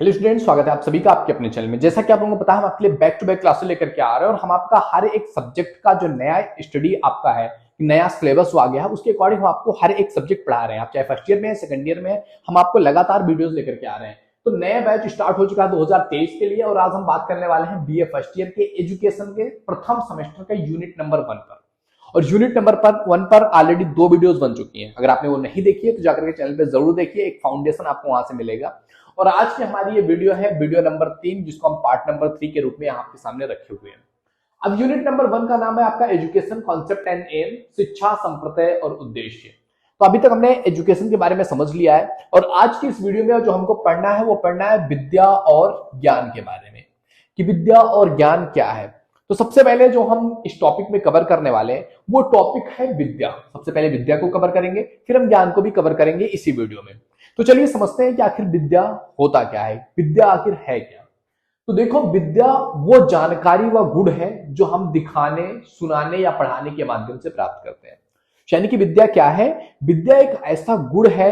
Hello student, स्वागत है आप सभी का आपके अपने चैनल में। जैसा कि आप लोगों को पता है, हम आपके लिए बैक टू बैक क्लासेस लेकर के आ रहे हैं और हम आपका हर एक सब्जेक्ट का जो नया स्टडी आपका है, नया सिलेबस आ गया है, उसके अकॉर्डिंग हम आपको हर एक सब्जेक्ट पढ़ा रहे हैं। आप चाहे फर्स्ट ईयर में है, सेकंड ईयर में है, हम आपको लगातार वीडियोस लेकर के आ रहे हैं। तो नया बैच स्टार्ट हो चुका है 2023 के लिए और आज हम बात करने वाले हैं बीए फर्स्ट ईयर के एजुकेशन के प्रथम सेमेस्टर का यूनिट नंबर 1 पर। और यूनिट नंबर 1 पर ऑलरेडी 2 वीडियोस बन चुकी हैं। अगर आपने वो नहीं देखी है तो जाकर के चैनल पे जरूर देखिए, एक फाउंडेशन आपको वहां से मिलेगा। और आज की हमारी ये वीडियो है वीडियो नंबर 3, जिसको हम पार्ट नंबर 3 के रूप में आपके सामने रखे हुए हैं। अब यूनिट नंबर 1 का नाम है आपका एजुकेशन कॉन्सेप्ट एंड एम, शिक्षा, संप्रदाय और उद्देश्य। तो अभी तक हमने एजुकेशन के बारे में समझ लिया है और आज की इस वीडियो में जो हमको पढ़ना है वो पढ़ना है विद्या और ज्ञान के बारे में, कि विद्या और ज्ञान क्या है। तो सबसे पहले जो हम इस टॉपिक में कवर करने वाले हैं वो टॉपिक है विद्या। सबसे पहले विद्या को कवर करेंगे, फिर हम ज्ञान को भी कवर करेंगे इसी वीडियो में। तो चलिए समझते हैं कि आखिर विद्या होता क्या है, विद्या आखिर है क्या। तो देखो, विद्या वो जानकारी व गुण है जो हम दिखाने, सुनाने या पढ़ाने के माध्यम से प्राप्त करते हैं। यानी कि विद्या क्या है? विद्या एक ऐसा गुण है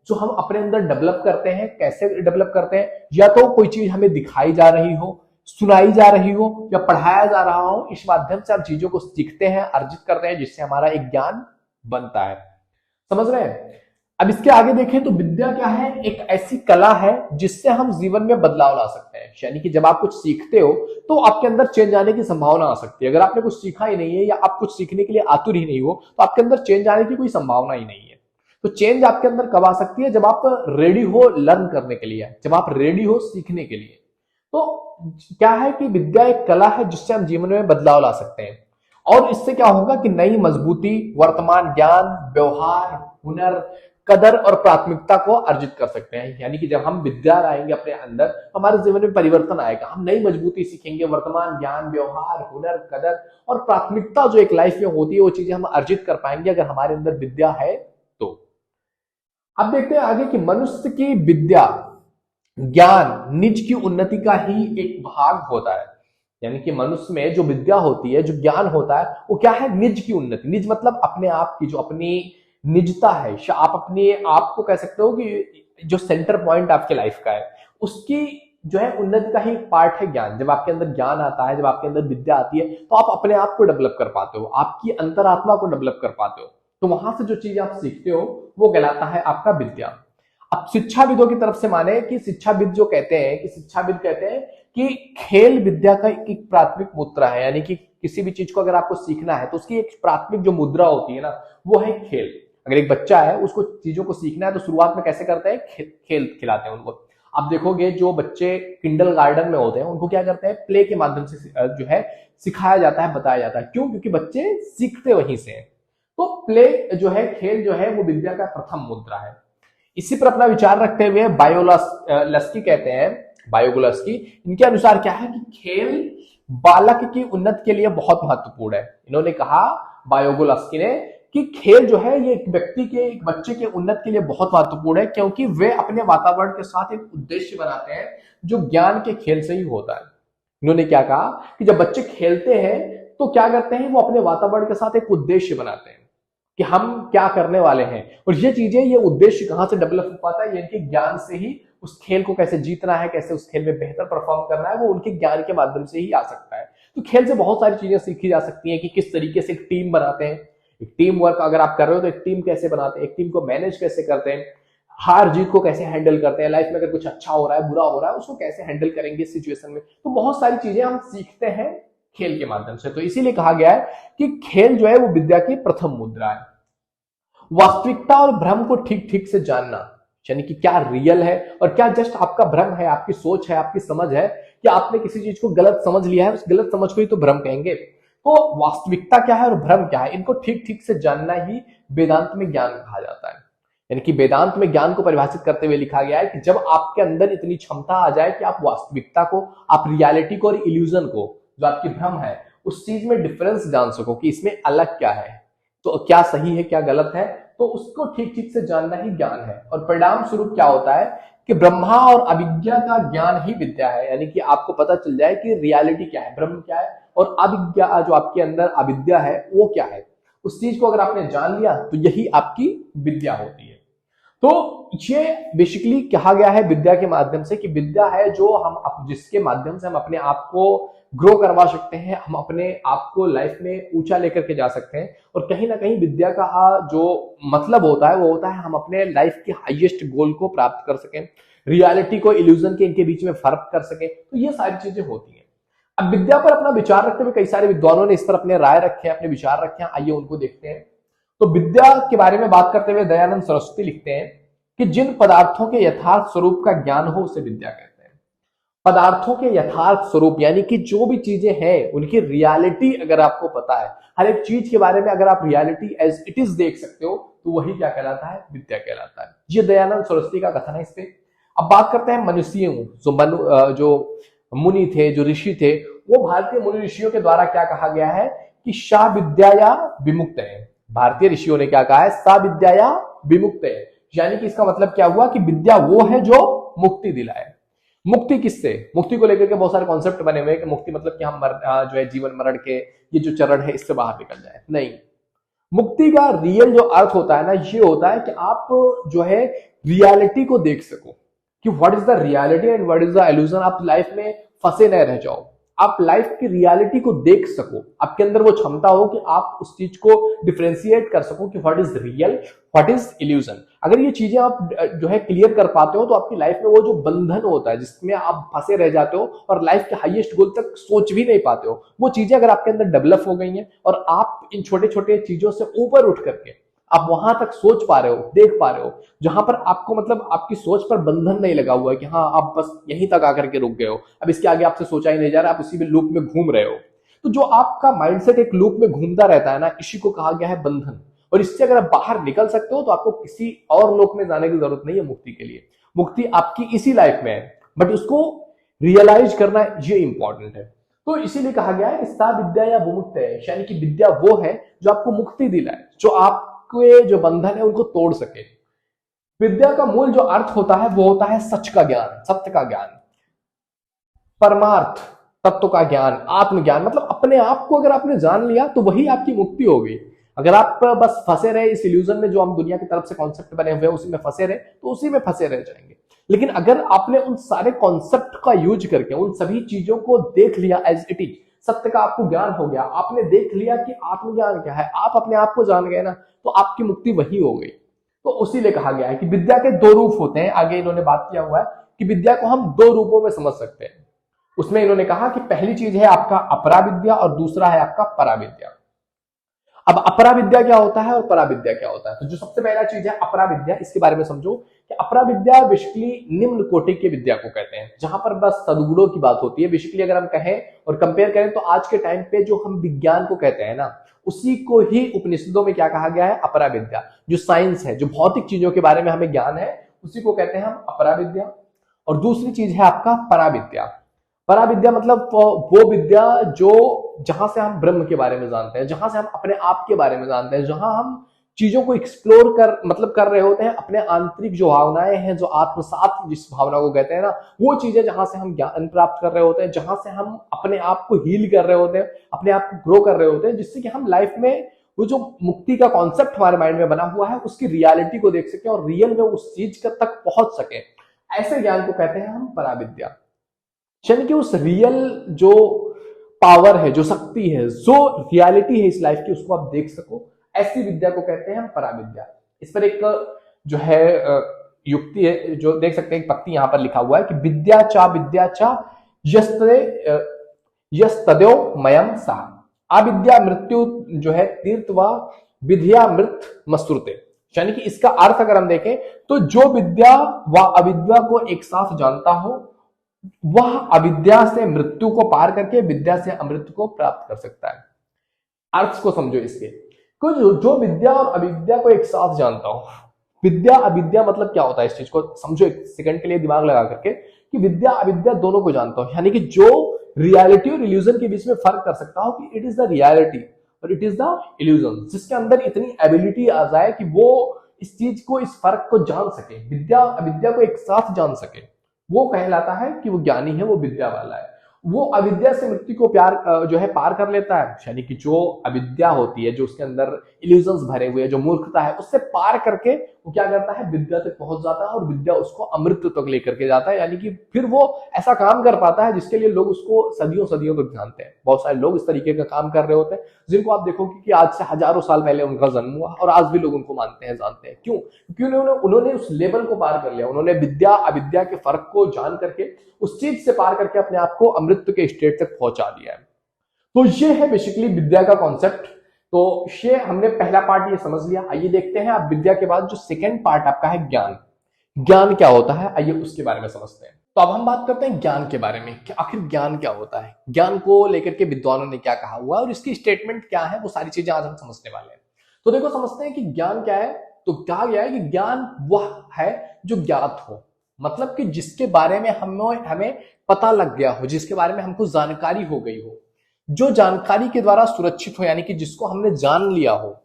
जो हम अपने अंदर डेवलप करते हैं। कैसे डेवलप करते हैं? या तो कोई चीज हमें दिखाई जा रही हो, सुनाई जा रही हो या पढ़ाया जा रहा हो, इस माध्यम से हम चीजों को सीखते हैं, अर्जित करते हैं, जिससे हमारा एक ज्ञान बनता है। समझ रहे हैं? अब इसके आगे देखें तो विद्या क्या है? एक ऐसी कला है जिससे हम जीवन में बदलाव ला सकते हैं। यानी कि जब आप कुछ सीखते हो तो आपके अंदर चेंज आने की संभावना आ सकती है। अगर आपने कुछ सीखा ही नहीं है या आप कुछ सीखने के लिए आतुर ही नहीं हो तो आपके अंदर चेंज आने की कोई संभावना ही नहीं है। तो चेंज आपके अंदर कब आ सकती है? जब आप रेडी हो लर्न करने के लिए, जब आप रेडी हो सीखने के लिए। तो क्या है कि विद्या एक कला है जिससे हम जीवन में बदलाव ला सकते हैं। और इससे क्या होगा कि नई मजबूती, वर्तमान ज्ञान, व्यवहार, हुनर, कदर और प्राथमिकता को अर्जित कर सकते हैं। यानी कि जब हम विद्या लाएंगे अपने अंदर, हमारे जीवन में परिवर्तन आएगा। हम नई मजबूती सीखेंगे, वर्तमान ज्ञान, व्यवहार, हुनर, कदर और प्राथमिकता जो एक लाइफ में होती है वो चीजें हम अर्जित कर पाएंगे अगर हमारे अंदर विद्या है तो। अब देखते हैं आगे कि मनुष्य की विद्या, ज्ञान निज की उन्नति का ही एक भाग होता है। यानी कि मनुष्य में जो विद्या होती है, जो ज्ञान होता है, वो क्या है? निज की उन्नति। निज मतलब अपने आप की, जो अपनी निजता है। आप अपने आप को कह सकते हो कि जो सेंटर पॉइंट आपके लाइफ का है, उसकी जो है उन्नति का ही एक पार्ट है ज्ञान। जब आपके अंदर ज्ञान आता है, जब आपके अंदर विद्या आती है, तो आप अपने आप को डेवलप कर पाते हो, आपकी अंतरात्मा को डेवलप कर पाते हो। तो वहां से जो चीज आप सीखते हो वो कहलाता है आपका विद्या। अब शिक्षाविदों की तरफ से माने कि शिक्षाविद जो कहते हैं कि शिक्षाविद कहते हैं कि खेल विद्या का एक प्राथमिक मुद्रा है। यानी कि किसी भी चीज को अगर आपको सीखना है तो उसकी एक प्राथमिक जो मुद्रा होती है ना, वो है खेल। अगर एक बच्चा है, उसको चीजों को सीखना है तो शुरुआत में कैसे करते हैं? खेल खिलाते हैं उनको। आप देखोगे जो बच्चे किंडर गार्डन में होते हैं उनको क्या करते हैं? प्ले के माध्यम से जो है सिखाया जाता है, बताया जाता है। क्यों? क्योंकि बच्चे सीखते वहीं से हैं। तो प्ले जो है, खेल जो है, वो विद्या का प्रथम मुद्रा है। इसी पर अपना विचार रखते हुए बायोलस्की कहते हैं, बायोगोलस्की, इनके अनुसार क्या है कि खेल बालक की उन्नति के लिए बहुत महत्वपूर्ण है। इन्होंने कहा, बायोगोलस्की ने, कि खेल जो है ये एक व्यक्ति के, एक बच्चे के उन्नति के लिए बहुत महत्वपूर्ण है, क्योंकि वे अपने वातावरण के साथ एक उद्देश्य बनाते हैं जो ज्ञान के खेल से ही होता है। इन्होंने क्या कहा कि जब बच्चे खेलते हैं तो क्या करते हैं? वो अपने वातावरण के साथ एक उद्देश्य बनाते हैं कि हम क्या करने वाले हैं। और ये चीजें, ये उद्देश्य कहां से डेवलप हो पाता है? यानी कि ज्ञान से ही। उस खेल को कैसे जीतना है, कैसे उस खेल में बेहतर परफॉर्म करना है, वो उनके ज्ञान के माध्यम से ही आ सकता है। तो खेल से बहुत सारी चीजें सीखी जा सकती हैं कि किस तरीके से एक टीम बनाते हैं, एक टीम वर्क अगर आप कर रहे हो तो एक टीम कैसे बनाते हैं, एक टीम को मैनेज कैसे करते हैं, हार जीत को कैसे हैंडल करते हैं, लाइफ में अगर कुछ अच्छा हो रहा है, बुरा हो रहा है, उसको कैसे हैंडल करेंगे इस सिचुएशन में। तो बहुत सारी चीजें हम सीखते हैं खेल के माध्यम से। तो इसीलिए कहा गया है कि खेल जो है वो विद्या की प्रथम मुद्रा है। वास्तविकता और भ्रम को ठीक ठीक से जानना, यानी कि क्या रियल है और क्या जस्ट आपका भ्रम है, आपकी सोच है, आपकी समझ है, कि आपने किसी चीज को गलत समझ लिया है, उस गलत समझ को ही तो भ्रम कहेंगे। तो वास्तविकता क्या है और भ्रम क्या है, इनको ठीक ठीक से जानना ही वेदांत में ज्ञान कहा जाता है। यानी कि वेदांत में ज्ञान को परिभाषित करते हुए लिखा गया है कि जब आपके अंदर इतनी क्षमता आ जाए कि आप वास्तविकता को, आप रियलिटी को और इल्यूजन को, जो आपकी भ्रम है, उस चीज में डिफरेंस जान सको कि इसमें अलग क्या है, तो क्या सही है क्या गलत है, तो उसको ठीक ठीक से जानना ही ज्ञान है। और परिणाम स्वरूप क्या होता है कि ब्रह्मा और अविद्या का ज्ञान ही विद्या है। यानी कि आपको पता चल जाए कि रियलिटी क्या है, ब्रह्म क्या है, और अविद्या जो आपके अंदर अविद्या है वो क्या है। उस चीज को अगर आपने जान लिया तो यही आपकी विद्या होती है। तो ये बेसिकली कहा गया है विद्या के माध्यम से कि विद्या है जो हम जिसके माध्यम से हम अपने आप को ग्रो करवा सकते हैं, हम अपने आप को लाइफ में ऊंचा लेकर के जा सकते हैं। और कहीं ना कहीं विद्या का जो मतलब होता है वो होता है हम अपने लाइफ के हाईएस्ट गोल को प्राप्त कर सकें, रियलिटी को इल्यूजन के इनके बीच में फर्क कर सके। तो ये सारी चीजें होती हैं। अब विद्या पर अपना विचार रखते हुए कई सारे विद्वानों ने इस पर अपने राय रखे हैं, अपने विचार रखे हैं, आइए उनको देखते हैं। तो विद्या के बारे में बात करते हुए दयानंद सरस्वती लिखते हैं कि जिन पदार्थों के यथार्थ स्वरूप का ज्ञान हो उसे विद्या कहते हैं। पदार्थों के यथार्थ स्वरूप यानी कि जो भी चीजें हैं उनकी रियलिटी अगर आपको पता है, हर एक चीज के बारे में अगर आप रियलिटी एज इट इज देख सकते हो तो वही क्या कहलाता है, विद्या कहलाता है। ये दयानंद सरस्वती का कथन है इस पे। अब बात करते हैं मनुष्यों, जो मुनि थे, जो ऋषि थे, वो भारतीय मुनि ऋषियों के द्वारा क्या कहा गया है कि सा विद्या या विमुक्त है। भारतीय ऋषियों ने क्या कहा है, सा विद्या या विमुक्त है, यानी कि इसका मतलब क्या हुआ कि विद्या वो है जो मुक्ति दिलाए। मुक्ति किससे? मुक्ति को लेकर के बहुत सारे कॉन्सेप्ट बने हुए हैं कि मुक्ति मतलब कि हम जो है जीवन मरण के ये जो चरण है इससे बाहर निकल जाए। नहीं, मुक्ति का रियल जो अर्थ होता है ना, ये होता है कि आप जो है रियलिटी को देख सको कि what is the reality and what is the illusion. आप लाइफ में फंसे न रह जाओ, आप लाइफ की रियलिटी को देख सको, आपके अंदर वो क्षमता हो कि आप उस चीज को डिफरेंशिएट कर सको कि what is real, what is illusion. अगर ये चीजें आप जो है क्लियर कर पाते हो तो आपकी लाइफ में वो जो बंधन होता है जिसमें आप फंसे रह जाते हो और लाइफ के हाईएस्ट गोल तक सोच भी नहीं पाते हो, वो चीजें अगर आपके अंदर डेवलप हो गई हैं और आप इन छोटे छोटे चीजों से ऊपर उठ करके आप वहां तक सोच पा रहे हो, देख पा रहे हो, जहां पर आपको मतलब आपकी सोच पर बंधन नहीं लगा हुआ है कि हाँ आप बस यहीं तक आकर के रुक गए हो, अब इसके आगे आपसे सोचा ही नहीं जा रहा, आप उसी में लूप में घूम रहे हो। तो जो आपका माइंडसेट एक लूप में घूमता रहता है ना, इसी को कहा गया है बंधन। और इससे अगर आप बाहर निकल सकते हो तो आपको किसी और लोक में जाने की जरूरत नहीं है मुक्ति के लिए। मुक्ति आपकी इसी लाइफ में है, बट उसको रियलाइज करना ये इंपॉर्टेंट है। तो इसीलिए कहा गया है कि सा विद्या या विमुक्त है, यानी कि विद्या वो है जो आपको मुक्ति दिलाए, जो आपके जो बंधन है उनको तोड़ सके। विद्या का मूल जो अर्थ होता है वो होता है सच का ज्ञान, सत्य का ज्ञान, परमार्थ तत्व का ज्ञान, आत्मज्ञान। मतलब अपने आप को अगर आपने जान लिया तो वही आपकी मुक्ति हो गई। अगर आप बस फंसे रहे इस इल्यूजन में जो हम दुनिया की तरफ से कॉन्सेप्ट बने हुए हैं उसी में फंसे रहे तो उसी में फंसे रह जाएंगे। लेकिन अगर आपने उन सारे कॉन्सेप्ट का यूज करके उन सभी चीजों को देख लिया एज इट इज, सत्य का आपको ज्ञान हो गया, आपने देख लिया कि आत्मज्ञान क्या है, आप अपने आप को जान गए ना, तो आपकी मुक्ति वही हो गई। तो उसीलिए कहा गया है कि विद्या के दो रूप होते हैं। आगे इन्होंने बात किया हुआ है कि विद्या को हम दो रूपों में समझ सकते हैं। उसमें इन्होंने कहा कि पहली चीज है आपका अपरा विद्या और दूसरा है आपका पराविद्या। अब अपरा विद्या क्या होता है और पराविद्या क्या होता है? तो जो सबसे पहला चीज है अपरा विद्या, इसके बारे में समझो कि अपरा विद्या बेसिकली निम्न कोटि की विद्या को कहते हैं, जहां पर बस सदगुणों की बात होती है। बेसिकली अगर हम कहें और कंपेयर करें तो आज के टाइम पे जो हम विज्ञान को कहते हैं ना, उसी को ही उपनिषदों में क्या कहा गया है, अपरा विद्या। जो साइंस है, जो भौतिक चीजों के बारे में हमें ज्ञान है, उसी को कहते हैं हम अपरा विद्या। और दूसरी चीज है आपका पराविद्या। पराविद्या मतलब वो विद्या जो जहां से हम ब्रह्म के बारे में जानते हैं, जहां से हम अपने आप के बारे में जानते हैं, जहां हम चीजों को एक्सप्लोर कर रहे होते हैं, अपने आंतरिक जो भावनाएं हैं, जो आत्मसात जिस भावना को कहते हैं ना, वो चीजें जहां से हम ज्ञान प्राप्त कर रहे होते हैं, जहां से हम अपने आप को हील कर रहे होते हैं, अपने आप को ग्रो कर रहे होते हैं, जिससे कि हम लाइफ में वो जो मुक्ति का कॉन्सेप्ट हमारे माइंड में बना हुआ है उसकी रियलिटी को देख सके और रियल में उस चीज तक पहुंच सके। ऐसे ज्ञान को कहते हैं हम पराविद्या। यानी कि उस रियल जो पावर है, जो शक्ति है, जो रियलिटी है इस लाइफ की, उसको आप देख सको, ऐसी विद्या को कहते हैं हम पराविद्या। इस पर एक जो है युक्ति है, जो देख सकते हैं, एक पक्ति यहां पर लिखा हुआ है कि विद्या चा यस्तदेव मयम सा अविद्या मृत्यु जो है तीर्थ व विद्या मृत मस्तुरते। यानी कि इसका अर्थ अगर हम देखें तो जो विद्या व अविद्या को एक साथ जानता हो वह अविद्या से मृत्यु को पार करके विद्या से अमृत को प्राप्त कर सकता है। अर्थ को समझो इसके, जो विद्या और अविद्या को एक साथ जानता हो। विद्या अविद्या मतलब क्या होता है, इस चीज को समझो एक सेकंड के लिए दिमाग लगा करके कि विद्या अविद्या दोनों को जानता हो, यानी कि जो रियलिटी और इल्यूजन के बीच में फर्क कर सकता हो कि इट इज द रियलिटी और इट इज द इल्यूजन, जिसके अंदर इतनी एबिलिटी आ जाए कि वो इस चीज को, इस फर्क को जान सके, विद्या अविद्या को एक साथ जान सके, वो कहलाता है कि वो ज्ञानी है, वो विद्या वाला है। वो अविद्या से मृत्यु को जो है पार कर लेता है, यानी कि जो अविद्या होती है, जो उसके अंदर इल्यूजन्स भरे हुए, जो मूर्खता है, उससे पार करके वो क्या करता है, विद्या तक पहुंच जाता है और विद्या उसको अमृत तक लेकर के जाता है, यानी कि फिर वो ऐसा काम कर पाता है जिसके लिए लोग उसको सदियों सदियों तक जानते हैं। बहुत सारे लोग इस तरीके का काम कर रहे होते हैं जिनको आप देखोगे कि आज से हजारों साल पहले उनका जन्म हुआ और आज भी लोग उनको मानते हैं, जानते हैं। क्यों? क्योंकि उन्होंने उस लेवल को पार कर लिया, उन्होंने विद्या अविद्या के फर्क को जान करके उस चीज से पार करके अपने आप को अमृत के स्टेट तक पहुंचा दिया है। तो ये है बेसिकली विद्या का कॉन्सेप्ट। तो ये हमने पहला पार्ट ये समझ लिया। आइए देखते हैं आप विद्या के बाद जो सेकंड पार्ट आपका है ज्ञान। ज्ञान क्या होता है, आइए उसके बारे में समझते हैं। तो अब हम बात करते हैं ज्ञान के बारे में कि आखिर ज्ञान क्या होता है, ज्ञान को लेकर के विद्वानों ने क्या कहा हुआ और इसकी स्टेटमेंट क्या है, वो सारी चीजें आज हम समझने वाले हैं। तो देखो समझते हैं कि ज्ञान क्या है। तो कहा गया है कि ज्ञान वह है जो ज्ञात हो, मतलब कि जिसके बारे में हमें पता लग गया हो, जिसके बारे में हमको जानकारी हो गई हो, जो जानकारी के द्वारा सुरक्षित हो, यानी कि जिसको हमने जान लिया हो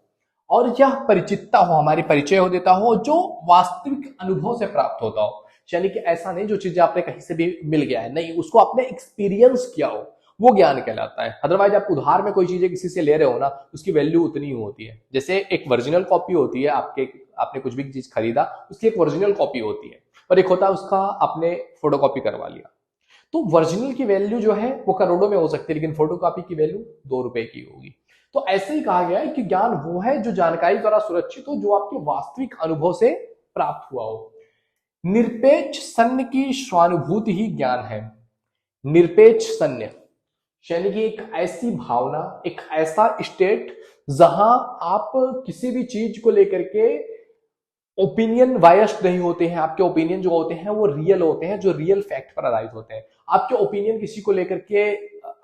और यह परिचितता हो, हमारी परिचय हो देता हो, जो वास्तविक अनुभव से प्राप्त होता हो। यानी कि ऐसा नहीं जो चीजें आपने कहीं से भी मिल गया है, नहीं, उसको आपने एक्सपीरियंस किया हो, वो ज्ञान कहलाता है। अदरवाइज आप उधार में कोई चीजें किसी से ले रहे हो ना, उसकी वैल्यू उतनी ही होती है। जैसे एक ओरिजिनल कॉपी होती है, आपने कुछ भी चीज खरीदा, उसकी एक ओरिजिनल कॉपी होती है, और एक होता है उसका आपने फोटोकॉपी करवा लिया। तो ओरिजिनल की वैल्यू जो है वो करोड़ों में हो सकती है, लेकिन फोटोकॉपी की वैल्यू 2 रुपए की होगी। तो ऐसे ही कहा गया है कि ज्ञान वो है जो जानकारी द्वारा सुरक्षित हो, जो आपके वास्तविक अनुभव से प्राप्त हुआ हो। निरपेक्ष सन्य की स्वानुभूति ही ज्ञान है। निरपेक्ष सन्य यानी कि एक ऐसी भावना, एक ऐसा स्टेट जहां आप किसी भी चीज को लेकर के ओपिनियन वायस्ड नहीं होते हैं। आपके ओपिनियन जो होते हैं वो रियल होते हैं, जो रियल फैक्ट पर आधारित होते हैं। आपके ओपिनियन किसी को लेकर के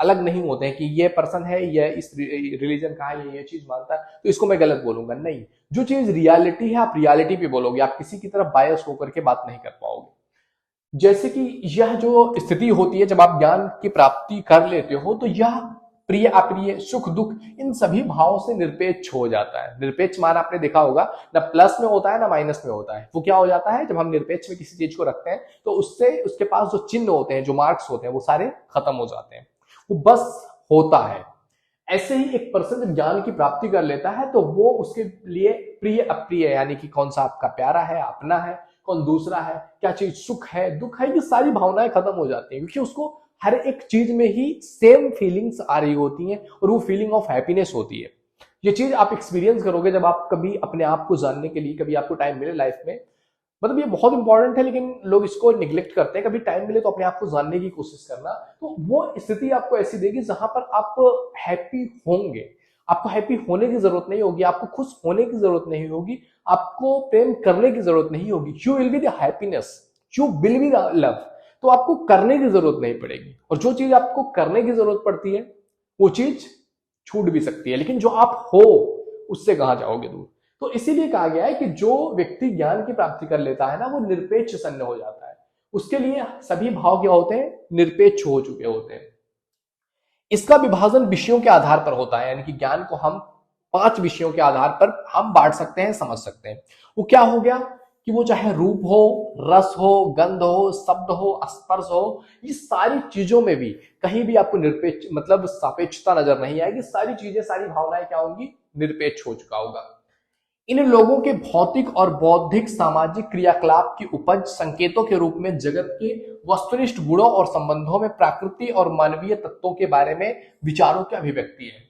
अलग नहीं होते हैं कि ये पर्सन है, ये इस रिलीजन का है, ये चीज मानता है तो इसको मैं गलत बोलूंगा। नहीं, जो चीज रियलिटी है आप रियलिटी पे बोलोगे, आप किसी की तरफ बायस होकर के बात नहीं कर पाओगे। जैसे कि यह जो स्थिति होती है जब आप ज्ञान की प्राप्ति कर लेते हो, तो यह प्रिय अप्रिय, सुख दुख, इन सभी भावों से निरपेक्ष हो जाता है। निरपेक्ष मान आपने देखा होगा, ना प्लस में होता है ना माइनस में होता है। वो क्या हो जाता है, जब हम निरपेक्ष में किसी चीज को रखते हैं तो उससे उसके पास जो चिन्ह होते हैं, जो मार्क्स होते हैं, वो सारे खत्म हो जाते हैं, वो बस होता है। ऐसे ही एक पर्सन जब ज्ञान की प्राप्ति कर लेता है तो वो उसके लिए प्रिय अप्रिय, यानी कि कौन सा आपका प्यारा है, अपना है, कौन दूसरा है, क्या चीज सुख है, दुख है, ये सारी भावनाएं खत्म हो जाती हैं, क्योंकि उसको हर एक चीज में ही सेम फीलिंग्स आ रही होती हैं और वो फीलिंग ऑफ हैप्पीनेस होती है। ये चीज आप एक्सपीरियंस करोगे जब आप कभी अपने आप को जानने के लिए कभी आपको टाइम मिले लाइफ में। मतलब ये बहुत इंपॉर्टेंट है, लेकिन लोग इसको निग्लेक्ट करते हैं। कभी टाइम मिले तो अपने आप को जानने की कोशिश करना, तो वो स्थिति आपको ऐसी देगी जहां पर आप हैप्पी होंगे। आपको हैप्पी होने की जरूरत नहीं होगी, आपको खुश होने की जरूरत नहीं होगी, आपको प्रेम करने की जरूरत नहीं होगी। You will be the happiness, you will be the love. तो आपको करने की जरूरत नहीं पड़ेगी, और जो चीज आपको करने की जरूरत पड़ती है वो चीज छूट भी सकती है, लेकिन जो आप हो उससे कहां जाओगे दूर। तो इसीलिए कहा गया है कि जो व्यक्ति ज्ञान की प्राप्ति कर लेता है ना, वो निरपेक्ष सन्य हो जाता है। उसके लिए सभी भाव क्या होते हैं, निरपेक्ष हो चुके होते हैं। इसका विभाजन विषयों के आधार पर होता है, यानी कि ज्ञान को हम 5 विषयों के आधार पर हम बांट सकते हैं, समझ सकते हैं। वो क्या हो गया कि वो चाहे रूप हो, रस हो, गंध हो, शब्द हो, स्पर्श हो, ये सारी चीजों में भी कहीं भी आपको निरपेक्ष मतलब सापेक्षता नजर नहीं आएगी। सारी चीजें, सारी भावनाएं क्या होंगी, निरपेक्ष हो चुका होगा। इन लोगों के भौतिक और बौद्धिक सामाजिक क्रियाकलाप की उपज संकेतों के रूप में जगत के वस्तुनिष्ठ गुणों और संबंधों में प्रकृति और मानवीय तत्वों के बारे में विचारों की अभिव्यक्ति है।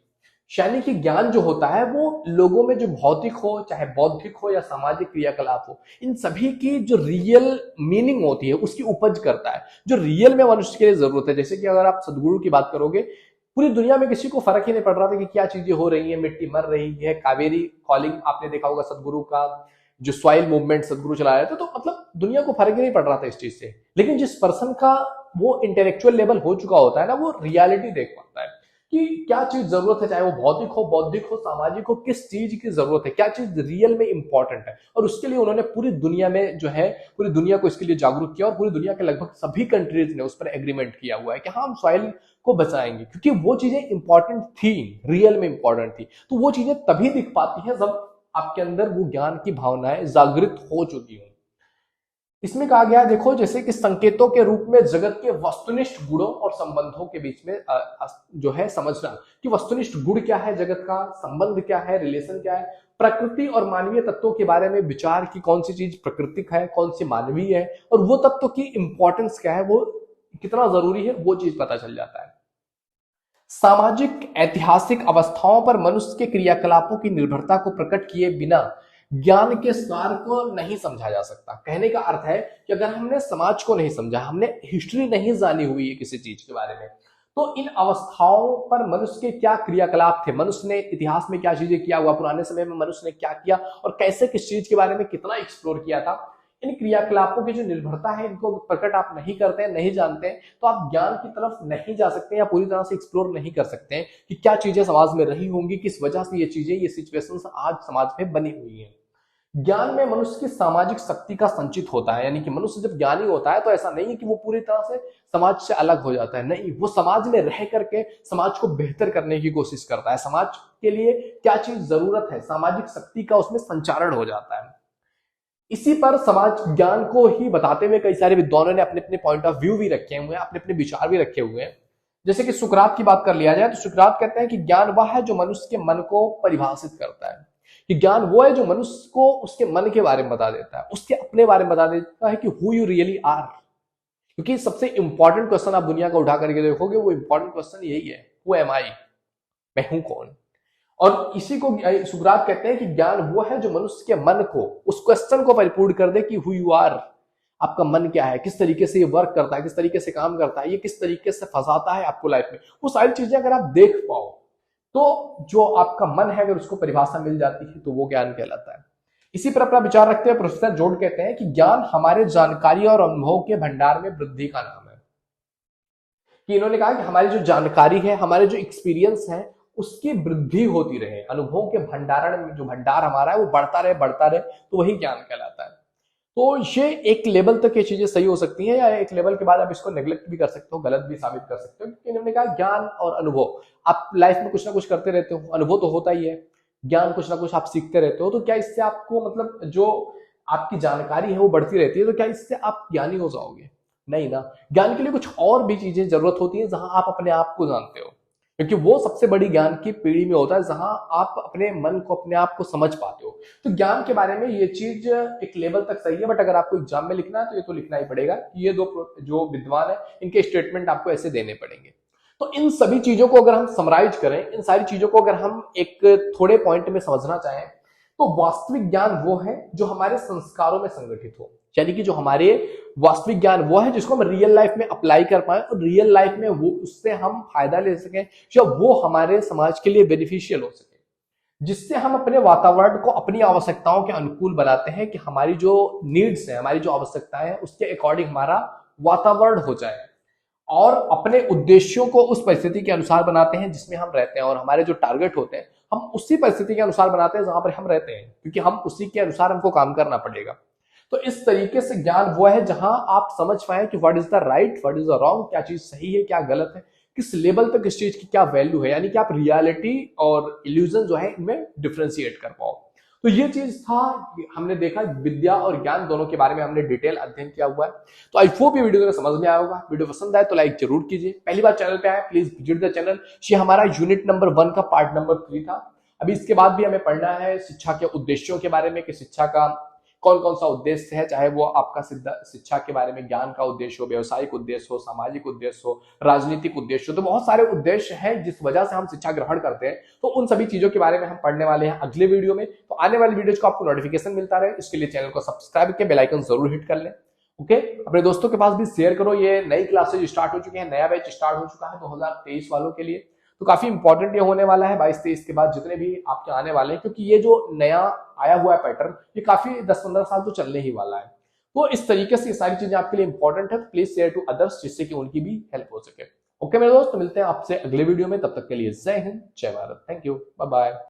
यानी कि ज्ञान जो होता है वो लोगों में जो भौतिक हो, चाहे बौद्धिक हो या सामाजिक क्रियाकलाप हो, इन सभी की जो रियल मीनिंग होती है उसकी उपज करता है, जो रियल में मनुष्य के लिए जरूरत है। जैसे कि अगर आप सदगुरु की बात करोगे, पूरी दुनिया में किसी को फर्क ही नहीं पड़ रहा था कि क्या चीजें हो रही है, मिट्टी मर रही है, कावेरी कॉलिंग आपने देखा होगा सदगुरु का, जो सॉइल मूवमेंट सदगुरु चला रहे थे, तो मतलब दुनिया को फर्क ही नहीं पड़ रहा था इस चीज से। लेकिन जिस पर्सन का वो इंटेलेक्चुअल लेवल हो चुका होता है ना, वो रियलिटी देख पाता है कि क्या चीज जरूरत है, चाहे वो भौतिक हो, बौद्धिक हो, सामाजिक हो, किस चीज की जरूरत है, क्या चीज रियल में इंपॉर्टेंट है। और उसके लिए उन्होंने पूरी दुनिया में जो है, पूरी दुनिया को इसके लिए जागरूक किया, और पूरी दुनिया के लगभग सभी कंट्रीज ने उस पर एग्रीमेंट किया हुआ है कि हाँ हम सॉइल को बचाएंगे, क्योंकि वो चीजें इंपॉर्टेंट थी, रियल में इंपॉर्टेंट थी। तो वो चीजें तभी दिख पाती है जब आपके अंदर वो ज्ञान की भावनाएं जागृत हो चुकी हो। इसमें कहा गया है, देखो, जैसे कि संकेतों के रूप में जगत के वस्तुनिष्ठ गुणों और संबंधों के बीच में जो है समझना कि वस्तुनिष्ठ गुण क्या है, जगत का संबंध क्या है, रिलेशन क्या है, प्रकृति और मानवीय तत्वों के बारे में विचार की कौन सी चीज प्राकृतिक है, कौन सी मानवीय है, और वो तत्व की इंपॉर्टेंस क्या है, वो कितना जरूरी है, वो चीज पता चल जाता है। सामाजिक ऐतिहासिक अवस्थाओं पर मनुष्य के क्रियाकलापों की निर्भरता को प्रकट किए बिना ज्ञान के सार को नहीं समझा जा सकता। कहने का अर्थ है कि अगर हमने समाज को नहीं समझा, हमने हिस्ट्री नहीं जानी हुई है किसी चीज के बारे में, तो इन अवस्थाओं पर मनुष्य के क्या क्रियाकलाप थे, मनुष्य ने इतिहास में क्या चीजें किया हुआ, पुराने समय में मनुष्य ने क्या किया और कैसे किस चीज के बारे में कितना एक्सप्लोर किया था, इन क्रियाकलापों की जो निर्भरता है, इनको प्रकट आप नहीं करते हैं, नहीं जानते हैं, तो आप ज्ञान की तरफ नहीं जा सकते या पूरी तरह से एक्सप्लोर नहीं कर सकते हैं कि क्या चीजें समाज में रही होंगी, किस वजह से ये चीजें, ये सिचुएशंस आज समाज में बनी हुई है। ज्ञान में मनुष्य की सामाजिक शक्ति का संचित होता है, यानी कि मनुष्य जब ज्ञानी होता है तो ऐसा नहीं है कि वो पूरी तरह से समाज से अलग हो जाता है, नहीं, वो समाज में रह करके समाज को बेहतर करने की कोशिश करता है, समाज के लिए क्या चीज जरूरत है, सामाजिक शक्ति का उसमें संचारण हो जाता है। इसी पर समाज ज्ञान को ही बताते हुए कई सारे विद्वानों ने अपने अपने पॉइंट ऑफ व्यू भी रखे हुए हैं, अपने अपने विचार भी रखे हुए हैं। जैसे कि सुकरात की बात कर लिया जाए तो सुकरात कहते हैं कि ज्ञान वह है जो मनुष्य के मन को परिभाषित करता है, कि ज्ञान वो है जो मनुष्य को उसके मन के बारे में बता देता है, उसके अपने बारे में बता देता है कि हु यू रियली आर। क्योंकि सबसे इंपॉर्टेंट क्वेश्चन आप दुनिया को उठा करके देखोगे, वो इंपॉर्टेंट क्वेश्चन यही है, हु एम आई, मैं हूं कौन। और इसी को सुकरात कहते हैं कि ज्ञान वो है जो मनुष्य के मन को, उस क्वेश्चन को परिपूर्ण कर दे कि हु यू आर, आपका मन क्या है, किस तरीके से ये वर्क करता है, किस तरीके से काम करता है, ये किस तरीके से फंसाता है आपको लाइफ में, वो सारी चीजें अगर आप देख पाओ तो जो आपका मन है अगर उसको परिभाषा मिल जाती है तो वो ज्ञान कहलाता है। इसी पर अपना विचार रखते हुए प्रोफेसर जोड कहते हैं कि ज्ञान हमारे जानकारी और अनुभव के भंडार में वृद्धि का नाम है। कि इन्होंने कहा कि हमारी जो जानकारी है, हमारे जो एक्सपीरियंस है, उसकी वृद्धि होती रहे, अनुभवों के भंडारण में जो भंडार हमारा है वो बढ़ता रहे, तो वही ज्ञान कहलाता है। तो ये एक लेवल तक ये चीजें सही हो सकती हैं, या एक लेवल के बाद आप इसको नेग्लेक्ट भी कर सकते हो, गलत भी साबित कर सकते हो। क्योंकि इन्होंने कहा ज्ञान और अनुभव, आप लाइफ में कुछ ना कुछ करते रहते हो, अनुभव तो होता ही है, ज्ञान कुछ ना कुछ आप सीखते रहते हो, तो क्या इससे आपको मतलब जो आपकी जानकारी है वो बढ़ती रहती है, तो क्या इससे आप ज्ञानी हो जाओगे? नहीं ना। ज्ञान के लिए कुछ और भी चीजें जरूरत होती है जहां आप अपने आप को जानते हो, क्योंकि वो सबसे बड़ी ज्ञान की पीढ़ी में होता है जहां आप अपने मन को, अपने आप को समझ पाते हो। तो ज्ञान के बारे में ये चीज एक लेवल तक सही है, बट अगर आपको एग्जाम में लिखना है तो ये तो लिखना ही पड़ेगा। ये दो जो विद्वान है इनके स्टेटमेंट आपको ऐसे देने पड़ेंगे। तो इन सभी चीजों को अगर हम समराइज करें, इन सारी चीजों को अगर हम एक थोड़े पॉइंट में समझना चाहें, तो वास्तविक ज्ञान वो है जो हमारे संस्कारों में संगठित हो, यानी कि जो हमारे वास्तविक ज्ञान वो है जिसको हम रियल लाइफ में अप्लाई कर पाए और रियल लाइफ में वो उससे हम फायदा ले सकें, या वो हमारे समाज के लिए बेनिफिशियल हो सके, जिससे हम अपने वातावरण को अपनी आवश्यकताओं के अनुकूल बनाते हैं, कि हमारी जो नीड्स है, हमारी जो आवश्यकताएं हैं, उसके अकॉर्डिंग हमारा वातावरण हो जाए, और अपने उद्देश्यों को उस परिस्थिति के अनुसार बनाते हैं जिसमें हम रहते हैं, और हमारे जो टारगेट होते हैं हम उसी परिस्थिति के अनुसार बनाते हैं जहां पर हम रहते हैं, क्योंकि हम उसी के अनुसार हमको काम करना पड़ेगा। तो इस तरीके से ज्ञान वो है जहां आप समझ पाए कि what is the right, what is the wrong, क्या चीज सही है, क्या गलत है, किस लेवल तक इस चीज की क्या वैल्यू है, यानी कि आप रियलिटी और इल्यूजन जो है इनमें डिफ्रेंशिएट कर पाओ। तो ये चीज था, हमने देखा विद्या और ज्ञान दोनों के बारे में हमने डिटेल अध्ययन किया हुआ है। तो आई होप ये वीडियो समझ में आया होगा। वीडियो पसंद आए तो लाइक जरूर कीजिए, पहली बार चैनल पे आए प्लीज विजिट द चैनल। ये हमारा यूनिट नंबर 1 का पार्ट नंबर 3 था। अभी इसके बाद भी हमें पढ़ना है शिक्षा के उद्देश्यों के बारे में, कि शिक्षा का कौन कौन सा उद्देश्य है, चाहे वो आपका शिक्षा के बारे में ज्ञान का उद्देश्य हो, व्यवसायिक उद्देश्य हो, सामाजिक उद्देश्य हो, राजनीतिक उद्देश्य हो, तो बहुत सारे उद्देश्य हैं जिस वजह से हम शिक्षा ग्रहण करते हैं। तो उन सभी चीजों के बारे में हम पढ़ने वाले हैं अगले वीडियो में। तो आने वाली वीडियोज को आपको नोटिफिकेशन मिलता रहे, इसके लिए चैनल को सब्सक्राइब करके बेल आइकन जरूर हिट कर लें। ओके, अपने दोस्तों के पास भी शेयर करो। ये नई क्लासेज स्टार्ट हो चुके हैं, नया बैच स्टार्ट हो चुका है 2023 वालों के लिए। तो काफी इंपॉर्टेंट ये होने वाला है 22-23 के बाद जितने भी आपके आने वाले हैं, क्योंकि ये जो नया आया हुआ है पैटर्न, ये काफी 10-15 साल तो चलने ही वाला है। तो इस तरीके से ये सारी चीजें आपके लिए इंपॉर्टेंट है, तो प्लीज शेयर टू अदर्स, जिससे कि उनकी भी हेल्प हो सके। ओके मेरे दोस्त, मिलते हैं आपसे अगले वीडियो में, तब तक के लिए जय हिंद, जय Bharat, thank you, bye bye.